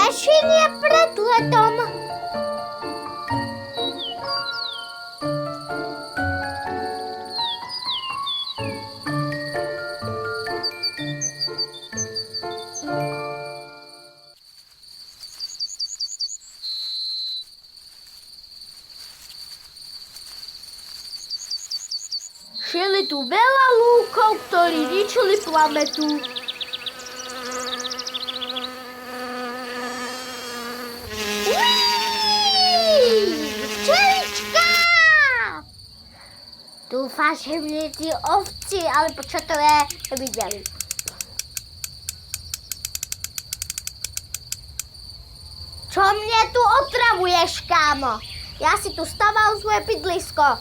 Riešenie pred letom. Žili tu veľa lúkov, ktorí ničili planetu. Včelička! Dúfam, že mne tí ovci, alebo čo to je, nevideli. Čo mne tu otravuješ, kámo? Ja si tu staval svoje bydlisko.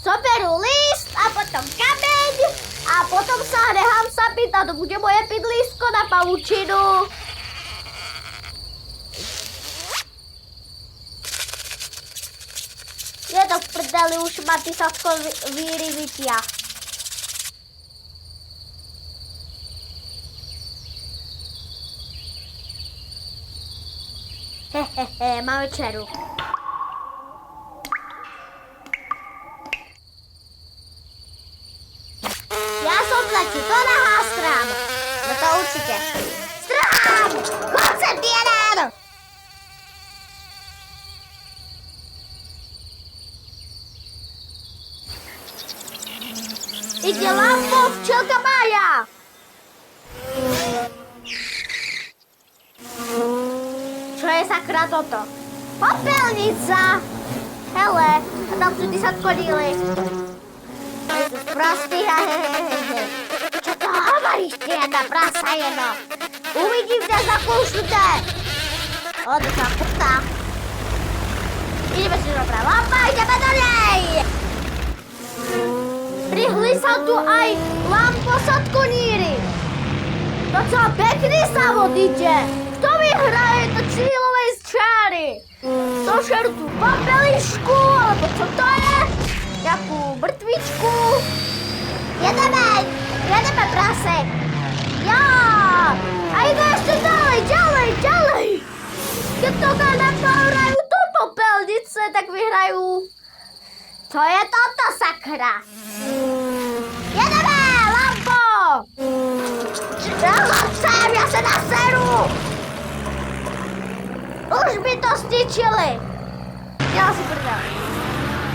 Zoberú list a potom kameň a potom sa nechám sapiť a to bude moje bydlisko na pavučinu. Je to v prdeli, už ma ty Sasko víry vytia. Hehehe, mám večeru. Letí to nahá strám. No to určite. Strám! Chod sem, jeden! Ide lampo, včelka Mája! Čo je sakra toto? Popelnica! Hele, a tam sú 10 kodíly. Prostý, hehehehe. Čo to hovoríš, ty jedna prasa jedno? Uvidím ťa za kúšnuté. Odo sa puta. Ideme si zobrať lampa, ideme do nej. Prihli sa tu aj lamposatkoníri. To čo pekný závod ide. Kto vyhraje do cílovej čáry? Zožerú tú popelišku, alebo čo to je? Jakú mŕtvičku. Jedeme, prase. Ja! A ide ešte ďalej. Keď to napárajú do popelnice, tak vyhrajú. To je toto, sakra. Jedeme, lampo! Chcem, ja sa naseru. Už by to zničili. Ja si prdel.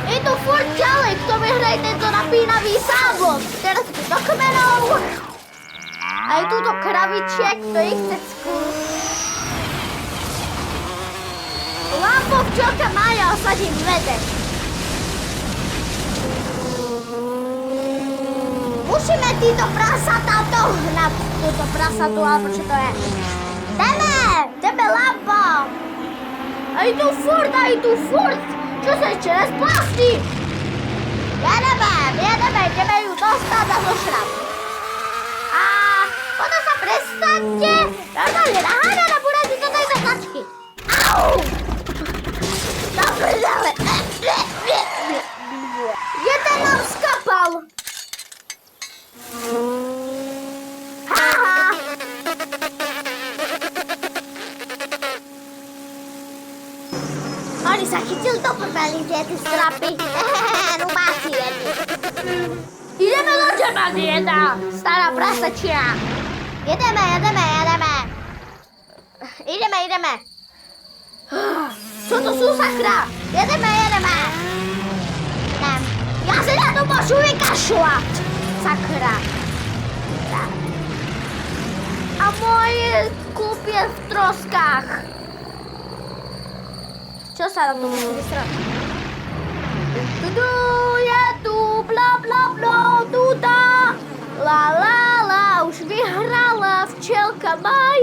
Idú furt ďalej, kto vyhraje tento napínavý závod. Teraz tu do kmenov. Aj tu do kravičiek, kto ich chce skúsiť. Lampo, včelka Mája, osadím medveď. Musíme títo prasatá dohnať. Túto prasatú, alebo čo to je. Ideme, Lampo. Aj tu furt. Čo sa ešte nesplasní? Jedeme ju dostať a zošrať. A potom sa prestaňte normálne naháňať a budete do tejto tlačky. Au! Dobre, ale... Jeden nám skapal. Haha. Oni sa chytili do popelnice, ty strapy. Rumáci jedni. Ideme do teba, dieda, stará prasačia. Jedeme. Čo to sú, sakra? Jedeme. Ja sa na to môžu vykašľať, sakra. A moje kúp je v troskách. Čo sa nám tu musí vysrať? Je tu, bla, tuda. La, už vyhrala včelka Mája.